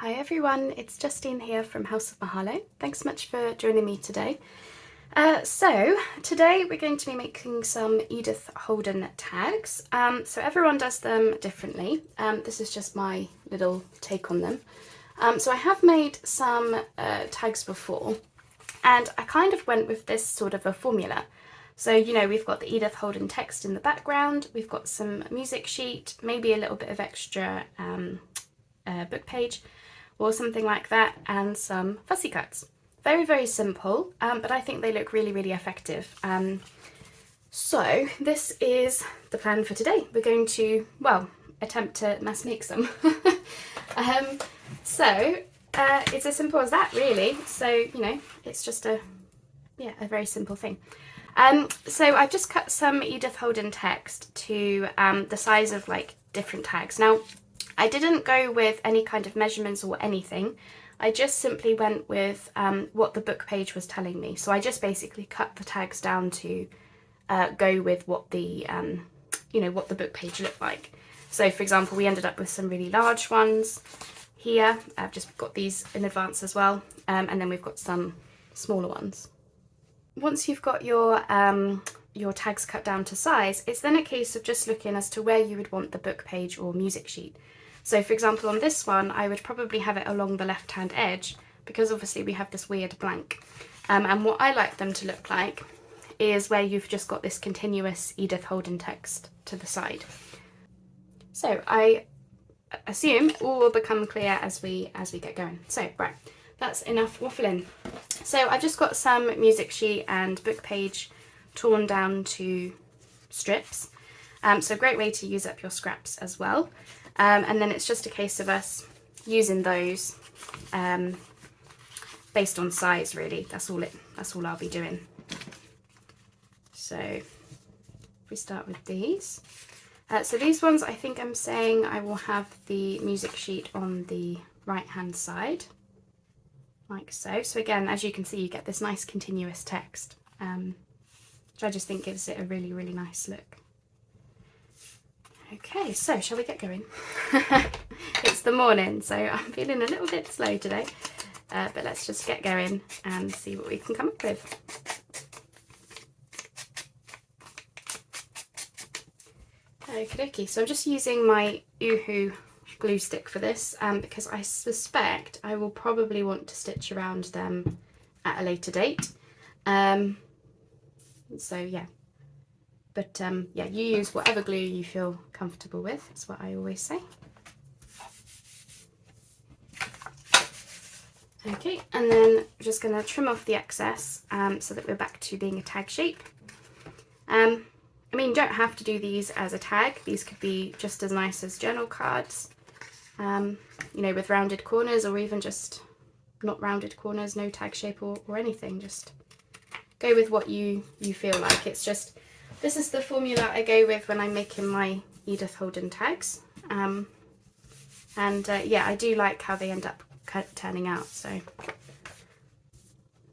Hi everyone, it's Justine here from House of Mahalo. Thanks so much for joining me today. So today we're going to be making some Edith Holden tags. So everyone does them differently. This is just my little take on them. So I have made some tags before, and I kind of went with this sort of a formula. So, you know, we've got the Edith Holden text in the background, we've got some music sheet, maybe a little bit of extra book page or something like that, and some fussy cuts. Very, very simple, but I think they look really, really effective. So this is the plan for today. We're going to, well, attempt to mass make some. It's as simple as that, really. So, you know, it's just a very simple thing. So I've just cut some Edith Holden text to the size of like different tags. Now, I didn't go with any kind of measurements or anything. I just simply went with what the book page was telling me. So I just basically cut the tags down to go with what the, what the book page looked like. So for example, we ended up with some really large ones here. I've just got these in advance as well. And then we've got some smaller ones. Once you've got your tags cut down to size, it's then a case of just looking as to where you would want the book page or music sheet. So for example, on this one, I would probably have it along the left-hand edge because obviously we have this weird blank. And what I like them to look like is where you've just got this continuous Edith Holden text to the side. So I assume all will become clear as we get going. So right, that's enough waffling. So I've just got some music sheet and book page torn down to strips. So a great way to use up your scraps as well. And then it's just a case of us using those based on size, really. That's all I'll be doing. So if we start with these. So these ones, I think I'm saying I will have the music sheet on the right hand side, like so. So again, as you can see, you get this nice continuous text, which I just think gives it a really, really nice look. Okay, so shall we get going? It's the morning, so I'm feeling a little bit slow today, but let's just get going and see what we can come up with. Okie, so I'm just using my Uhu glue stick for this because I suspect I will probably want to stitch around them at a later date. So yeah. But yeah, you use whatever glue you feel comfortable with. That's what I always say. Okay, and then I'm just going to trim off the excess so that we're back to being a tag shape. I mean, you don't have to do these as a tag. These could be just as nice as journal cards, you know, with rounded corners, or even just not rounded corners, no tag shape or anything. Just go with what you feel like. It's just, this is the formula I go with when I'm making my Edith Holden tags. Yeah, I do like how they end up turning out. So,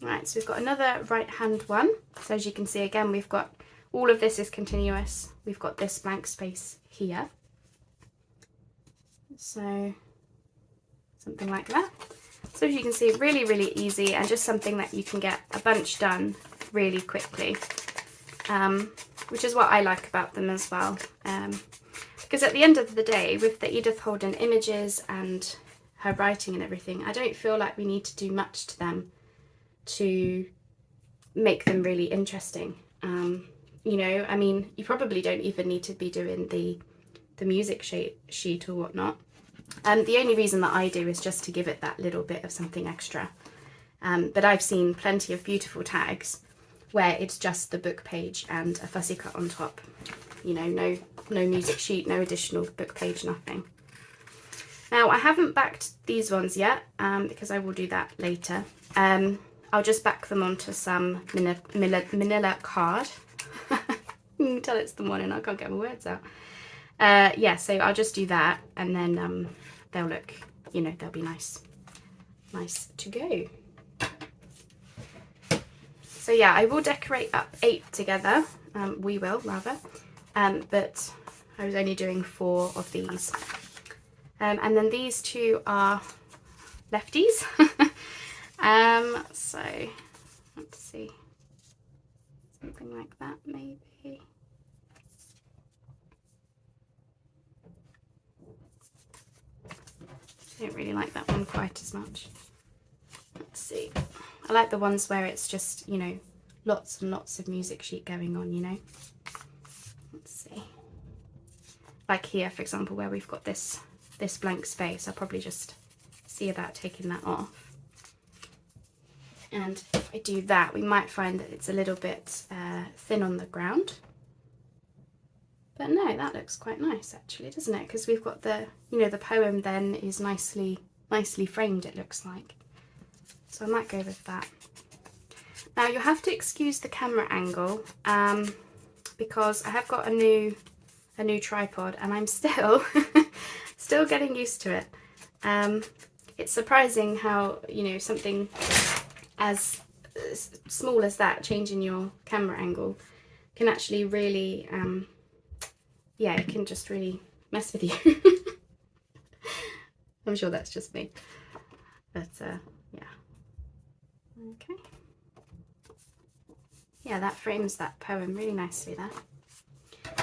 right, so we've got another right hand one. So as you can see, again, we've got all of this is continuous. We've got this blank space here. So something like that. So as you can see, really, really easy, and just something that you can get a bunch done really quickly. Which is what I like about them as well, because at the end of the day, with the Edith Holden images and her writing and everything, I don't feel like we need to do much to them to make them really interesting. You know, I mean, you probably don't even need to be doing the music sheet or whatnot. The only reason that I do is just to give it that little bit of something extra. But I've seen plenty of beautiful tags where it's just the book page and a fussy cut on top. You know, no music sheet, no additional book page, nothing. Now, I haven't backed these ones yet because I will do that later. I'll just back them onto some manila card. You can tell it's the morning, I can't get my words out. Yeah, so I'll just do that, and then they'll look, you know, they'll be nice to go. So yeah, I will decorate up 8 together. We will, rather. But I was only doing 4 of these. And then these 2 are lefties. So let's see, something like that maybe. I don't really like that one quite as much. Let's see. I like the ones where it's just, you know, lots and lots of music sheet going on, you know. Let's see. Like here, for example, where we've got this blank space, I'll probably just see about taking that off. And if I do that, we might find that it's a little bit thin on the ground. But no, that looks quite nice actually, doesn't it? Because we've got the, you know, the poem then is nicely framed, it looks like. So I might go with that. Now you'll have to excuse the camera angle because I have got a new tripod and I'm still still getting used to it. It's surprising how, you know, something as small as that, changing your camera angle, can actually really yeah, it can just really mess with you. I'm sure that's just me, but yeah. Okay. Yeah, that frames that poem really nicely there.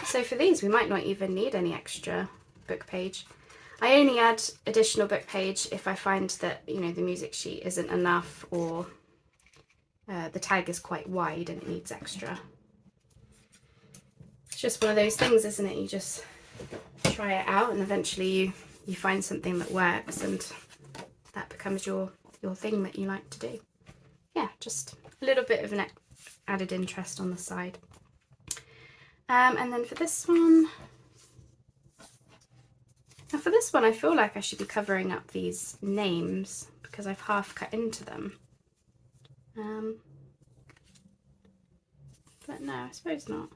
So for these, we might not even need any extra book page. I only add additional book page if I find that, you know, the music sheet isn't enough, or the tag is quite wide and it needs extra. It's just one of those things, isn't it? You just try it out and eventually you find something that works, and that becomes your thing that you like to do. Yeah, just a little bit of an added interest on the side. And then for this one, now for this one I feel like I should be covering up these names because I've half cut into them. But no, I suppose not.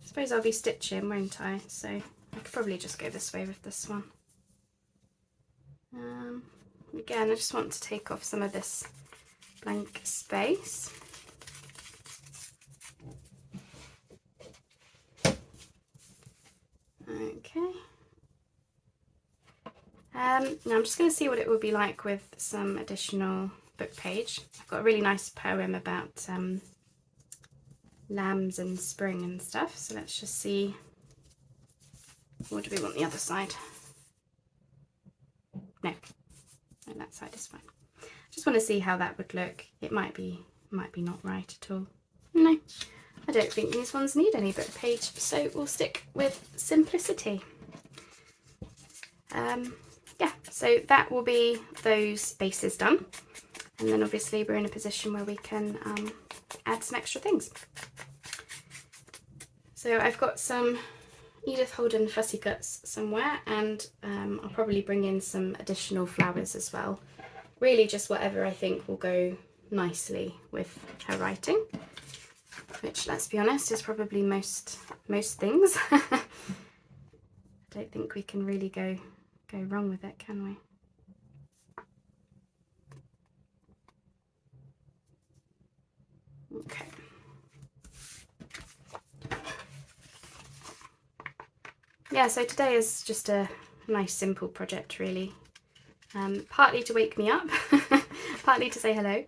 I suppose I'll be stitching, won't I? So I could probably just go this way with this one. Again, I just want to take off some of this blank space. Okay. Now I'm just going to see what it would be like with some additional book page. I've got a really nice poem about lambs and spring and stuff, so let's just see. What do we want the other side? No, that side is fine. Just want to see how that would look. It might be not right at all. No, I don't think these ones need any book page, so we'll stick with simplicity. Yeah, so that will be those bases done, and then obviously we're in a position where we can add some extra things. So I've got some Edith Holden fussy cuts somewhere, and I'll probably bring in some additional flowers as well. Really just whatever I think will go nicely with her writing, which, let's be honest, is probably most things. I don't think we can really go wrong with it, can we? Okay. Yeah, so today is just a nice simple project really. Partly to wake me up, partly to say hello.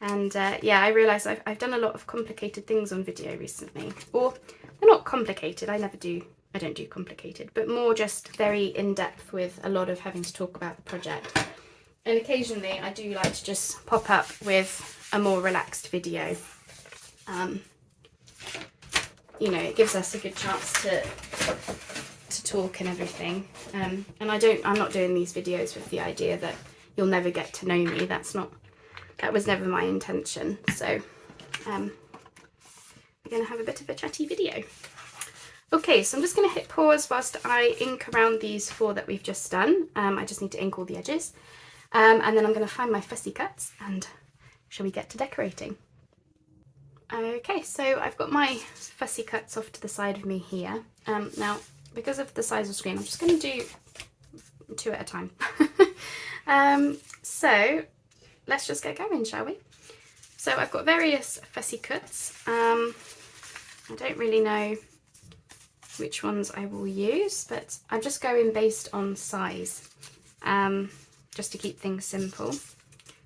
And yeah, I realise I've done a lot of complicated things on video recently. Or, they're not complicated, I don't do complicated, but more just very in-depth with a lot of having to talk about the project. And occasionally I do like to just pop up with a more relaxed video. You know, it gives us a good chance to talk and everything. And I'm not doing these videos with the idea that you'll never get to know me. That was never my intention. So we're going to have a bit of a chatty video. Okay, so I'm just going to hit pause whilst I ink around these 4 that we've just done. I just need to ink all the edges. And then I'm going to find my fussy cuts, and shall we get to decorating? Okay, so I've got my fussy cuts off to the side of me here. Now, because of the size of the screen, I'm just going to do 2 at a time. So let's just get going, shall we? So I've got various fussy cuts. I don't really know which ones I will use, but I'm just going based on size. just to keep things simple.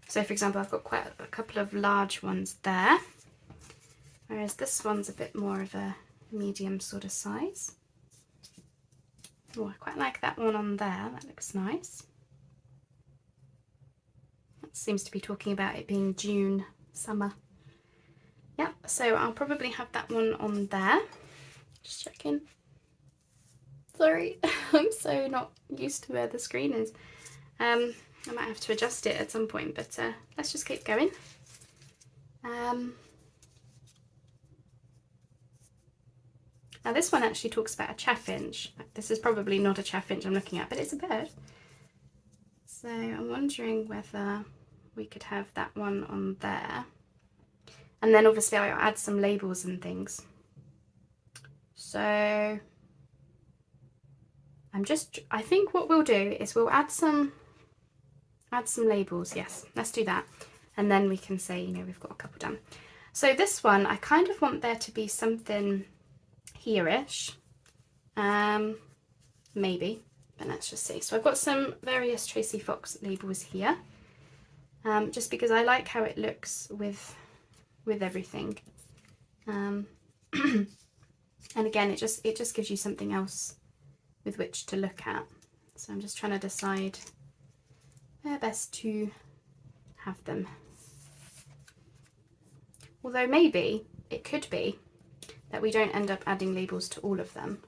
So for example, I've got quite a couple of large ones there, whereas this one's a bit more of a medium sort of size. Oh, I quite like that one on there, that looks nice. That seems to be talking about it being June, summer. Yeah, so I'll probably have that one on there. Just checking. Sorry, I'm so not used to where the screen is. I might have to adjust it at some point, but let's just keep going. Now this one actually talks about a chaffinch. This is probably not a chaffinch I'm looking at, but it's a bird. So I'm wondering whether we could have that one on there. And then obviously I'll add some labels and things. So I think what we'll do is we'll add some labels. Yes, let's do that. And then we can say, you know, we've got a couple done. So this one, I kind of want there to be something here-ish, maybe, but let's just see. So I've got some various Tracy Fox labels here, just because I like how it looks with everything, and again, it just gives you something else with which to look at. So I'm just trying to decide where best to have them. Although maybe it could be that we don't end up adding labels to all of them.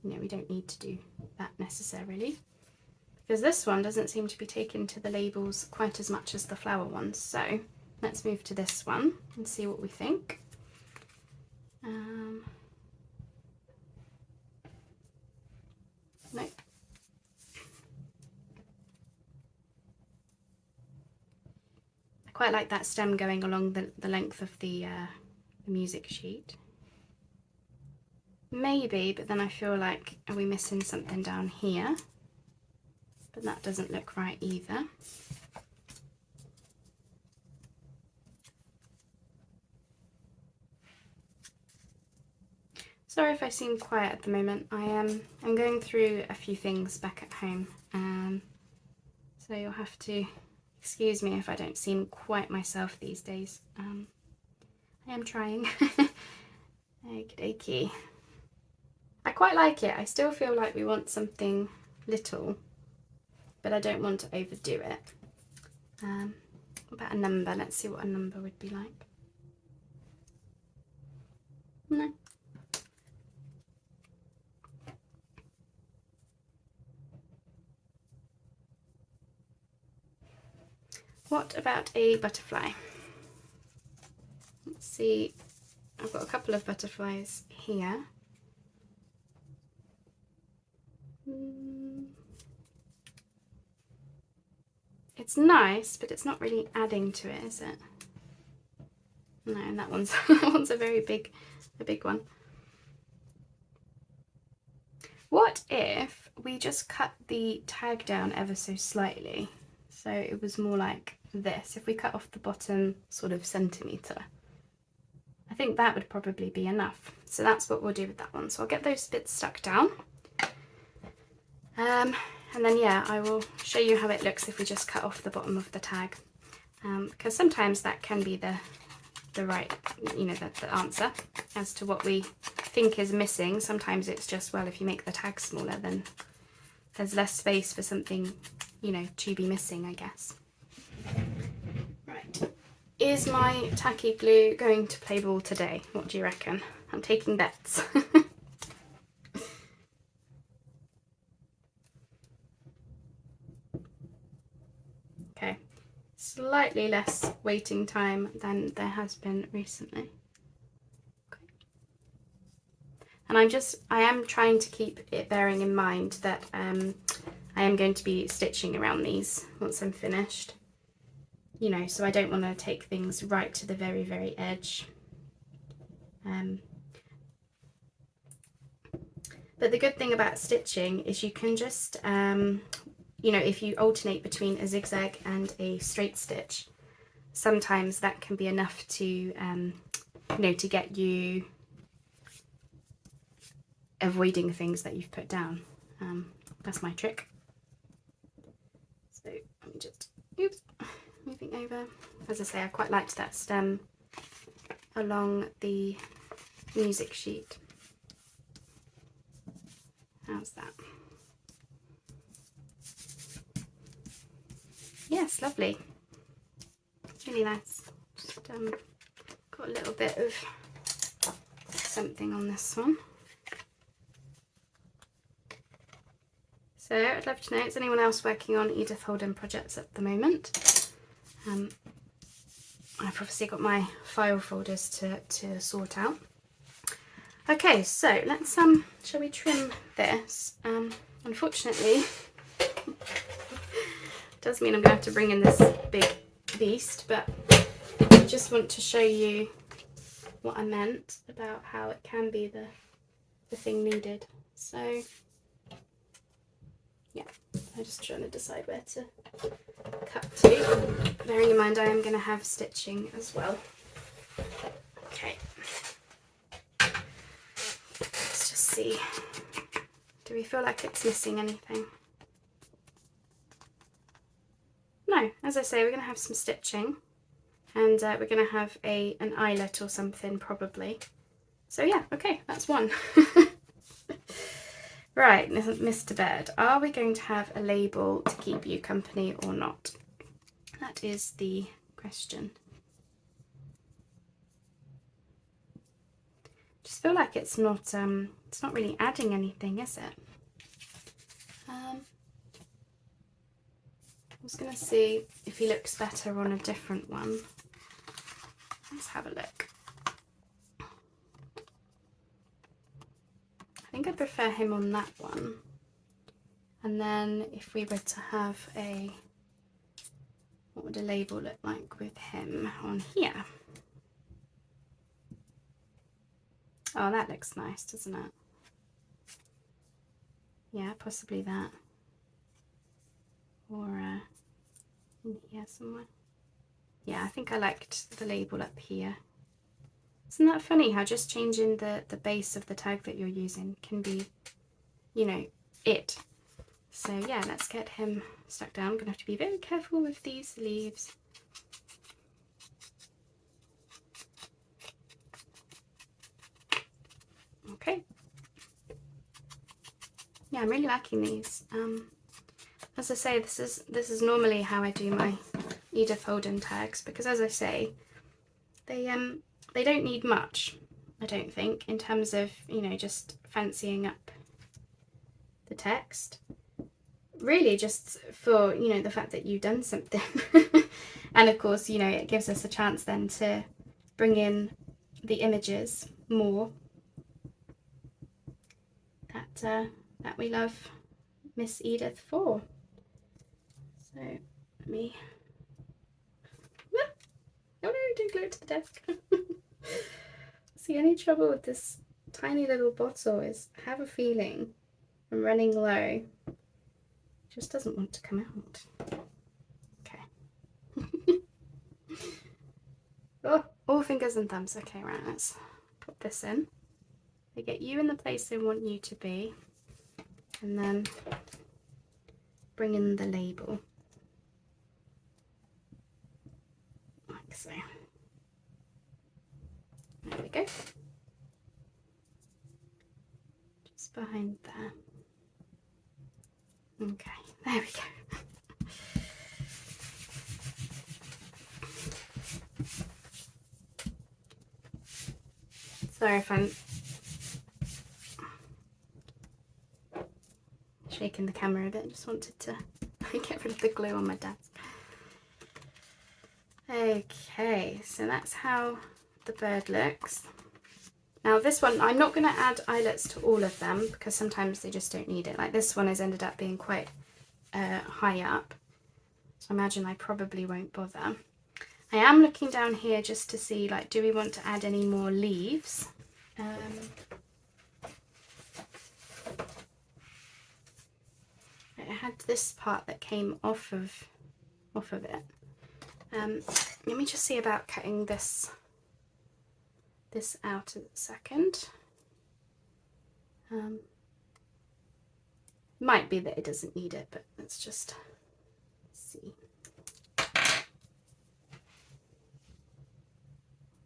You know, we don't need to do that necessarily, because this one doesn't seem to be taken to the labels quite as much as the flower ones. So let's move to this one and see what we think. Nope. I quite like that stem going along the length of the music sheet. Maybe, but then I feel like, are we missing something down here? But that doesn't look right either. Sorry if I seem quiet at the moment. I'm going through a few things back at home, so you'll have to excuse me if I don't seem quite myself these days. I am trying. Okie dokie. I quite like it. I still feel like we want something little, but I don't want to overdo it. What about a number? Let's see what a number would be like. No. What about a butterfly? Let's see. I've got a couple of butterflies here. It's nice, but it's not really adding to it, is it? No, and that one's that one's a big one. What if we just cut the tag down ever so slightly, so it was more like this? If we cut off the bottom sort of centimetre, I think that would probably be enough. So that's what we'll do with that one. So I'll get those bits stuck down. And then, yeah, I will show you how it looks if we just cut off the bottom of the tag, because sometimes that can be the right, you know, the answer as to what we think is missing. Sometimes it's just, well, if you make the tag smaller, then there's less space for something, you know, to be missing, I guess. Right. Is my tacky glue going to play ball today? What do you reckon? I'm taking bets. Okay, slightly less waiting time than there has been recently. Okay. And I am trying to keep it bearing in mind that I am going to be stitching around these once I'm finished. You know, so I don't want to take things right to the very, very edge. But the good thing about stitching is you can just, you know, if you alternate between a zigzag and a straight stitch, sometimes that can be enough to, you know, to get you avoiding things that you've put down. That's my trick. So let me just, oops, moving over. As I say, I quite liked that stem along the music sheet. How's that? Yes, lovely. Really nice. Just got a little bit of something on this one. So I'd love to know, is anyone else working on Edith Holden projects at the moment? I've obviously got my file folders to sort out. Okay, so let's shall we trim this? Unfortunately, does mean I'm gonna have to bring in this big beast, but I just want to show you what I meant about how it can be the thing needed. So yeah, I'm just trying to decide where to cut to, bearing in mind I am going to have stitching as well. Okay, let's just see, do we feel like it's missing anything? No, as I say, we're going to have some stitching, and we're going to have an eyelet or something probably. So yeah, okay, that's one. Right, Mr. Bird, are we going to have a label to keep you company or not? That is the question. Just feel like it's not really adding anything, is it? I was going to see if he looks better on a different one. Let's have a look. I think I prefer him on that one. And then if we were to have what would a label look like with him on here? Oh, that looks nice, doesn't it? Yeah, possibly that. Or in here somewhere. Yeah, I think I liked the label up here. Isn't that funny how just changing the base of the tag that you're using can be, you know, it. So yeah, let's get him stuck down. I'm going to have to be very careful with these leaves. Okay. Yeah, I'm really liking these. As I say, this is normally how I do my Edith Holden tags, because as I say, they don't need much, I don't think, in terms of, you know, just fancying up the text. Really just for, you know, the fact that you've done something. And of course, you know, it gives us a chance then to bring in the images more that we love Miss Edith for. So let me, no, no, don't glue it to the desk. See, any trouble with this tiny little bottle is, I have a feeling I'm running low. It just doesn't want to come out. Okay. Oh, all fingers and thumbs. Okay, right, let's put this in. They get you in the place they want you to be, and then bring in the label. Like so. There we go. Just behind there. Okay, there we go. Sorry if I'm shaking the camera a bit, I just wanted to get rid of the glue on my desk. Okay, so that's how the bird looks. Now this one, I'm not going to add eyelets to all of them because sometimes they just don't need it. Like this one has ended up being quite high up, so I imagine I probably won't bother. I am looking down here just to see, like, do we want to add any more leaves? I had this part that came off of it. Let me just see about cutting this out a second. Might be that it doesn't need it, but let's just see.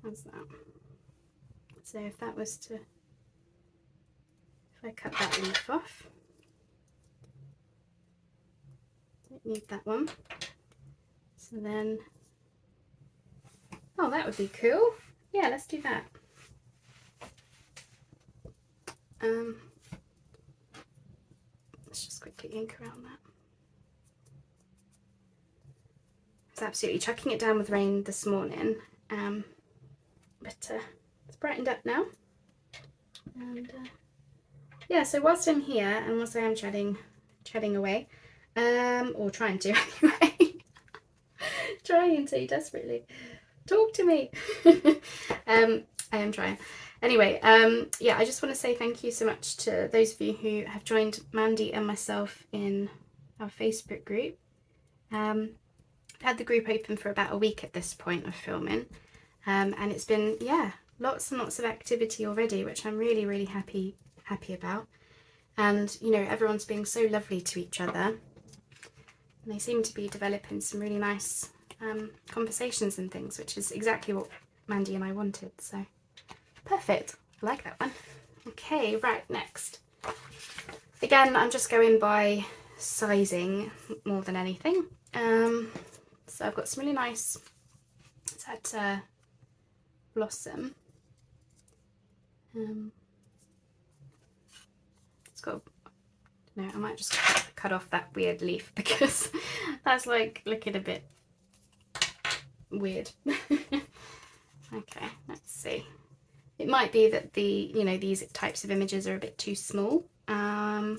How's that? So if that was to, if I cut that leaf off, don't need that one. So then, oh, that would be cool. Yeah, let's do that. Let's just quickly ink around that. I was absolutely chucking it down with rain this morning, but it's brightened up now. And yeah, so whilst I'm here and whilst I am chatting away, or trying to anyway, trying to desperately, talk to me. I am trying. Anyway, yeah, I just want to say thank you so much to those of you who have joined Mandy and myself in our Facebook group. I've had the group open for about a week at this point of filming, and it's been, yeah, lots and lots of activity already, which I'm really, really happy about. And, you know, everyone's being so lovely to each other, and they seem to be developing some really nice conversations and things, which is exactly what Mandy and I wanted, so perfect. I like that one. Okay, right, next. Again, I'm just going by sizing more than anything. So I've got some really nice, it's had blossom. It's got, no, I might just cut off that weird leaf because that's like looking a bit weird. Okay, let's see. It might be that the, you know, these types of images are a bit too small. What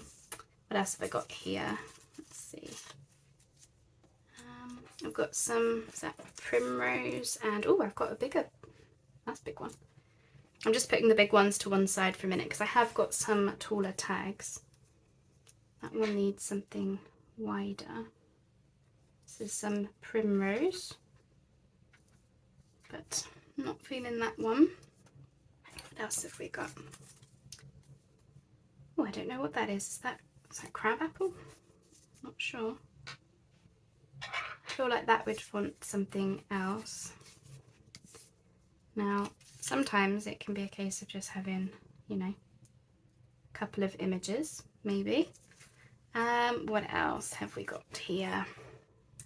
else have I got here? Let's see. I've got some, is that primrose, and oh, I've got a bigger, that's a big one. I'm just putting the big ones to one side for a minute because I have got some taller tags. That one needs something wider. This is some primrose, but I'm not feeling that one. What else have we got? Oh, I don't know what that is. Is that crab apple? Not sure. I feel like that would want something else. Now, sometimes it can be a case of just having, you know, a couple of images, maybe. What else have we got here?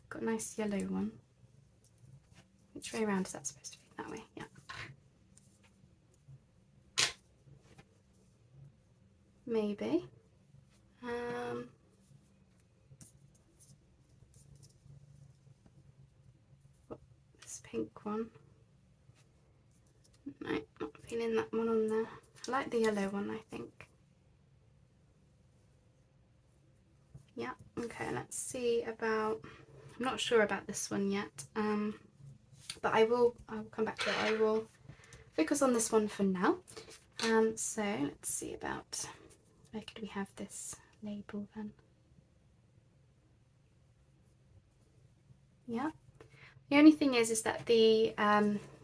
Got a nice yellow one. Which way around is that supposed to be? That way, yeah. Maybe. This pink one. No, not feeling that one on there. I like the yellow one, I think. Yeah, okay, let's see about, I'm not sure about this one yet, but I will come back to it. I will focus on this one for now. So let's see about, where could we have this label then? Yeah. The only thing is that the,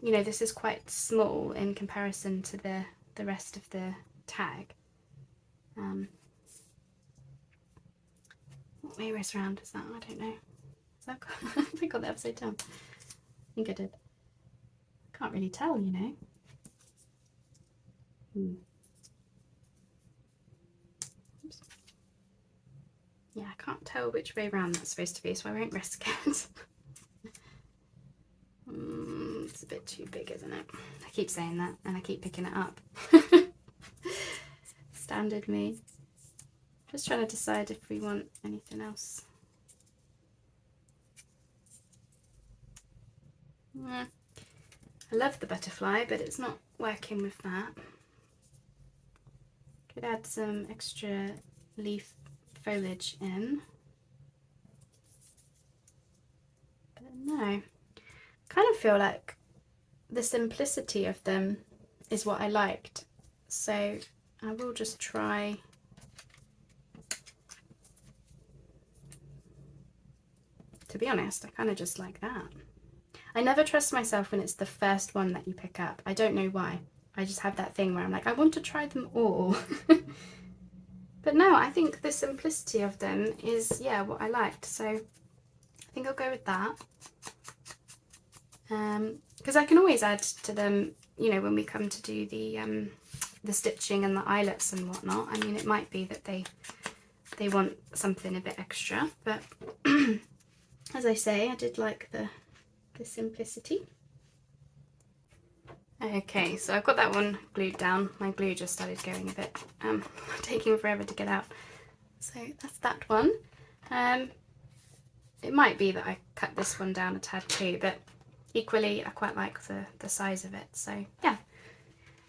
you know, this is quite small in comparison to the rest of the tag. What way is round is that? I don't know. Is that I got that upside down. I think I did. Can't really tell, you know. Oops. Yeah, I can't tell which way round that's supposed to be, so I won't risk it. It's a bit too big, isn't it? I keep saying that and I keep picking it up. Standard me. Just trying to decide if we want anything else. I love the butterfly, but it's not working with that. Could add some extra leaf foliage in. But no. Kind of feel like the simplicity of them is what I liked, so I will just try to be honest. I kind of just like that. I never trust myself when it's the first one that you pick up. I don't know why. I just have that thing where I'm like, I want to try them all. But no, I think the simplicity of them is, yeah, what I liked, so I think I'll go with that. because I can always add to them, you know, when we come to do the stitching and the eyelets and whatnot. I mean, it might be that they want something a bit extra, but as I say, I did like the simplicity. Okay, so I've got that one glued down. My glue just started going a bit, taking forever to get out. So that's that one. It might be that I cut this one down a tad too, but equally I quite like the size of it. So yeah,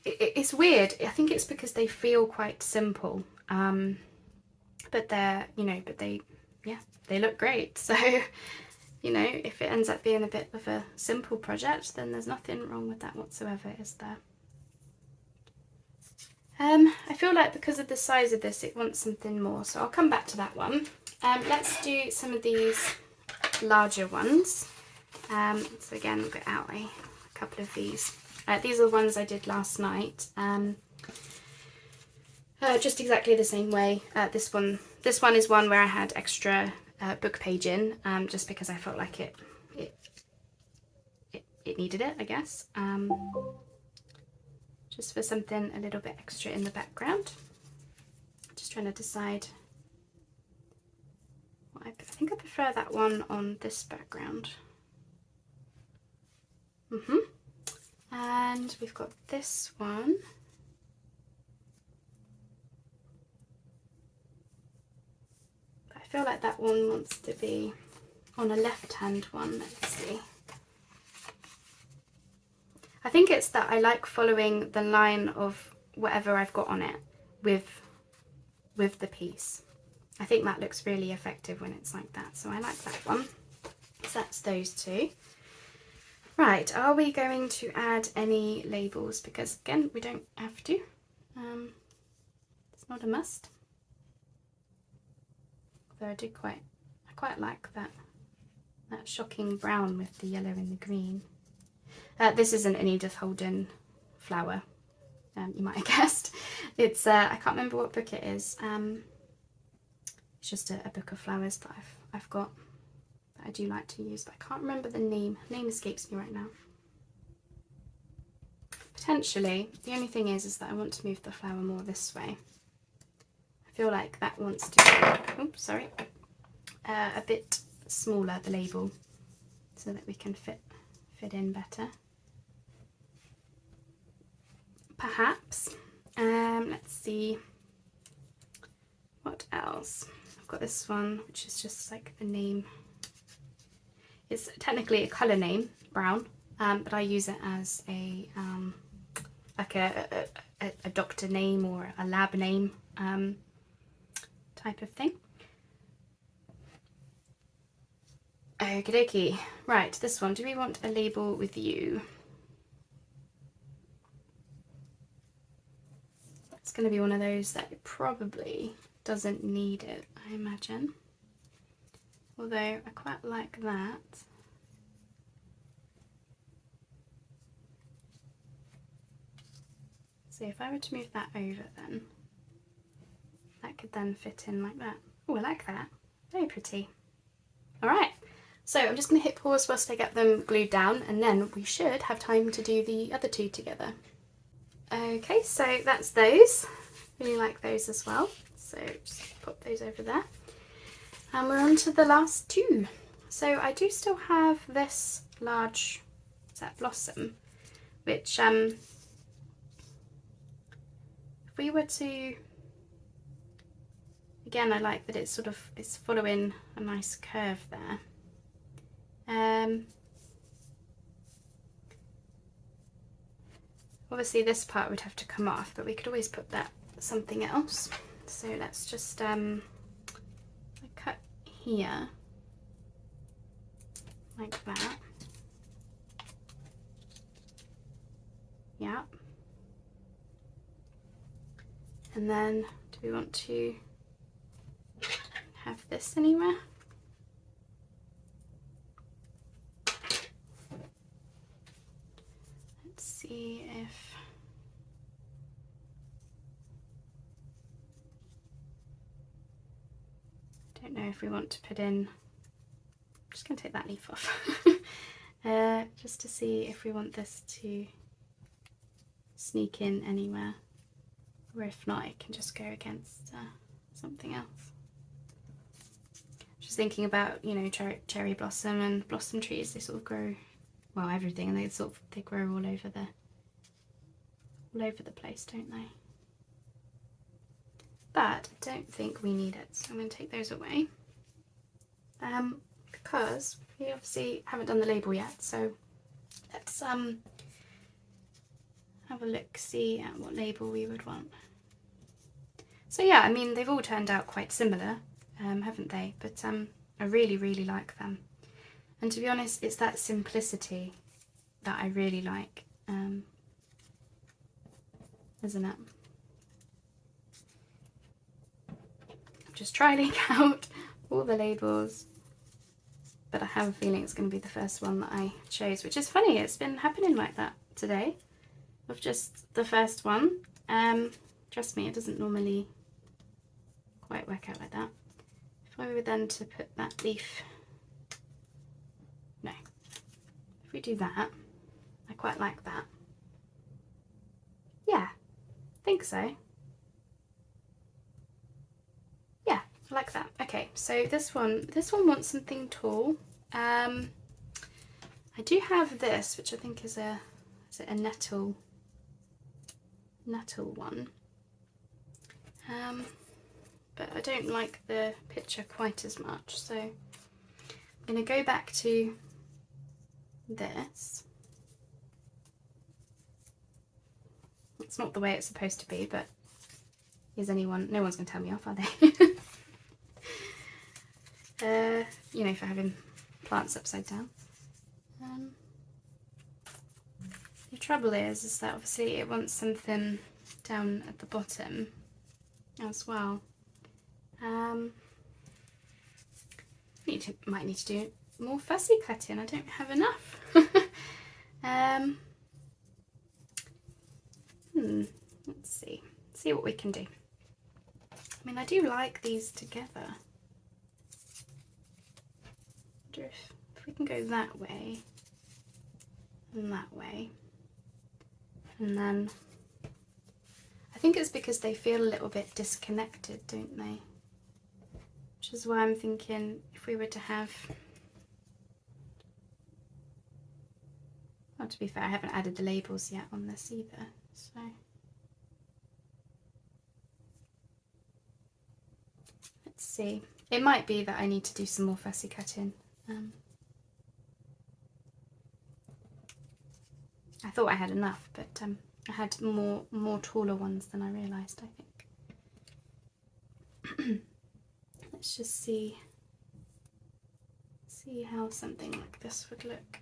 it's weird. I think it's because they feel quite simple, but they're, you know, but they look great. So, you know, if it ends up being a bit of a simple project, then there's nothing wrong with that whatsoever, is there? I feel like because of the size of this, it wants something more, so I'll come back to that one. Let's do some of these larger ones. So again, I'll get out a couple of these. These are the ones I did last night. Just exactly the same way. This one is one where I had extra book page in, just because I felt like it needed it, I guess. Just for something a little bit extra in the background. Just trying to decide. I think I prefer that one on this background. And we've got this one. I feel like that one wants to be on a left-hand one. Let's see. I think it's that I like following the line of whatever I've got on it with the piece. I think that looks really effective when it's like that, so I like that one. So that's those two. Right, are we going to add any labels? Because again, we don't have to. It's not a must. Though I quite like that shocking brown with the yellow and the green. This isn't an Edith Holden flower, you might have guessed. It's I can't remember what book it is. It's just a book of flowers that I've got that I do like to use, but I can't remember the name. The name escapes me right now. Potentially, the only thing is that I want to move the flower more this way. I feel like that wants to be, oops, sorry, a bit smaller, the label, so that we can fit in better. Perhaps. Let's see what else. I've got this one, which is just like the name. It's technically a colour name, brown, but I use it as a like a doctor name or a lab name type of thing. Okie dokie. Right, this one. Do we want a label with you? It's going to be one of those that probably doesn't need it, I imagine. Although I quite like that. So if I were to move that over, then that could then fit in like that. Oh, I like that. Very pretty. All right. So I'm just going to hit pause whilst I get them glued down, and then we should have time to do the other two together. Okay, so that's those. Really like those as well. So just pop those over there. And we're on to the last two. So I do still have this large, is that blossom, which if we were to, again, I like that it's following a nice curve there. Obviously this part would have to come off, but we could always put that something else. So let's just cut here like that. Yeah. And then do we want to have this anywhere? Let's see if I don't know if we want to put in, I'm just going to take that leaf off. just to see if we want this to sneak in anywhere, or if not it can just go against something else. Just thinking about, you know, cherry blossom and blossom trees, they sort of grow, well, everything, and they grow all over the place, don't they? But I don't think we need it, so I'm going to take those away. Because we obviously haven't done the label yet, so let's have a look, see at what label we would want. So yeah, I mean, they've all turned out quite similar, haven't they? But I really, really like them. And to be honest, it's that simplicity that I really like, isn't it? I'm just trialing out all the labels, but I have a feeling it's going to be the first one that I chose, which is funny. It's been happening like that today, of just the first one. Trust me, it doesn't normally quite work out like that. If I were then to put that leaf, no, if we do that, I quite like that. Yeah, I think so. Yeah, I like that. Okay, so this one wants something tall. I do have this, which I think is a nettle one. But I don't like the picture quite as much, so I'm going to go back to this. It's not the way it's supposed to be, but is anyone? No one's going to tell me off, are they? You know, for having plants upside down. The trouble is that obviously it wants something down at the bottom as well. Might need to do more fussy cutting. I don't have enough. Let's see what we can do. I mean, I do like these together. I wonder if we can go that way and that way, and then I think it's because they feel a little bit disconnected, don't they? Which is why I'm thinking if we were to have, well, to be fair, I haven't added the labels yet on this either, so let's see. It might be that I need to do some more fussy cutting. I thought I had enough, but I had more taller ones than I realised, I think. Let's just see how something like this would look.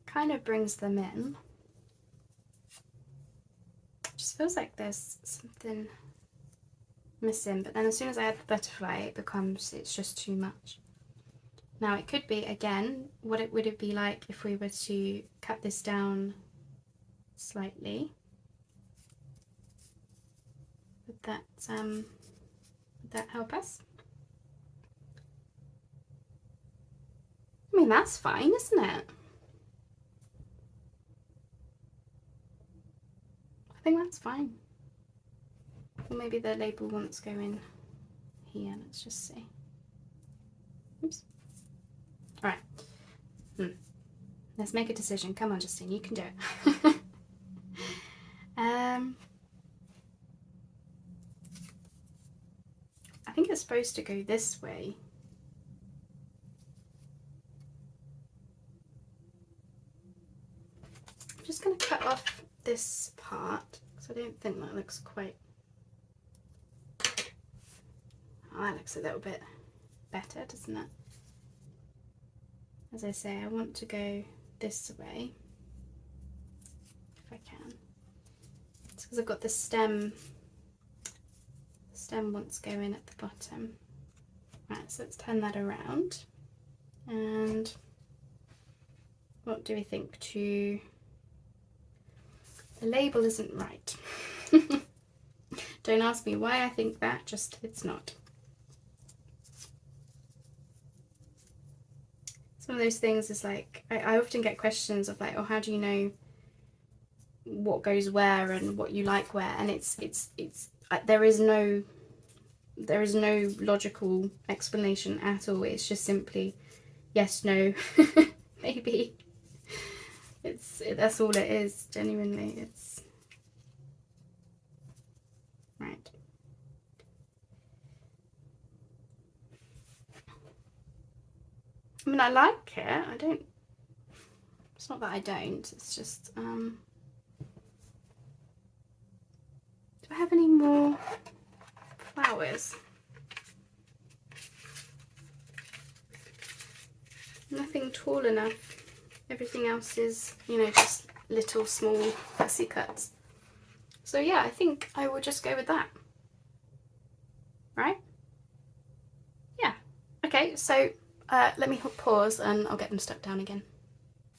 Kind of brings them in. Just feels like there's something missing, but then as soon as I add the butterfly, it's just too much. Now it could be, again, would it be like if we were to cut this down slightly? Would that help us? I mean, that's fine, isn't it? I think that's fine. Or maybe the label wants to go in here. Let's just see. Oops. All right. Let's make a decision. Come on, Justine, you can do it. I think it's supposed to go this way. I'm just going to cut off this part because I don't think that looks quite. Oh, that looks a little bit better, doesn't it? As I say, I want to go this way if I can. It's because I've got the stem. The stem wants to go in at the bottom. Right, so let's turn that around. And what do we think to... The label isn't right. Don't ask me why I think that, just it's not. one of those things is like, I often get questions of like, oh, how do you know what goes where and what you like where? And it's there is no logical explanation at all. It's just simply yes, no, maybe. That's all it is, genuinely. It's right. I mean, I like it. I don't, it's not that I don't, it's just, do I have any more flowers? Nothing tall enough. Everything else is, you know, just little small fussy cuts. So yeah, I think I will just go with that. Right? Yeah. Okay, so let me pause and I'll get them stuck down again.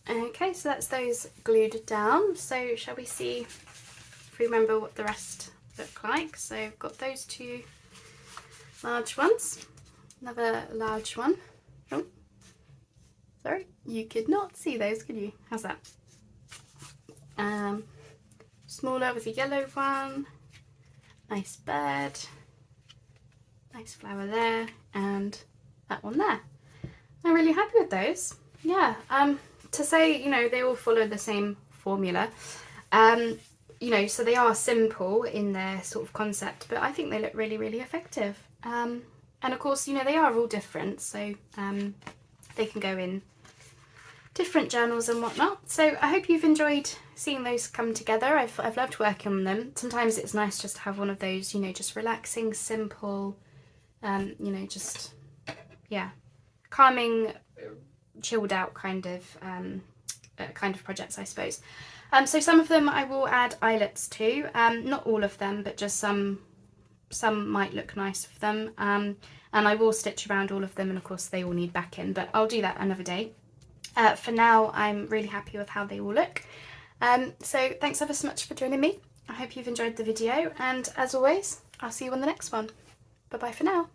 Okay, so that's those glued down. So shall we see if we remember what the rest look like? So I've got those two large ones, another large one. Oh, sorry, you could not see those, could you? How's that? Smaller with a yellow one, nice bird, nice flower there, and that one there. I'm really happy with those. Yeah, to say, you know, they all follow the same formula, you know, so they are simple in their sort of concept, but I think they look really, really effective. And of course, you know, they are all different, so they can go in different journals and whatnot. So I hope you've enjoyed seeing those come together. I've loved working on them. Sometimes it's nice just to have one of those, you know, just relaxing, simple, you know, just, yeah, calming, chilled out kind of projects, I suppose. So some of them I will add eyelets to, not all of them, but just some might look nice with them, and I will stitch around all of them, and of course they all need backing, but I'll do that another day. For now, I'm really happy with how they all look. So thanks ever so much for joining me. I hope you've enjoyed the video, and as always, I'll see you on the next one. Bye bye for now.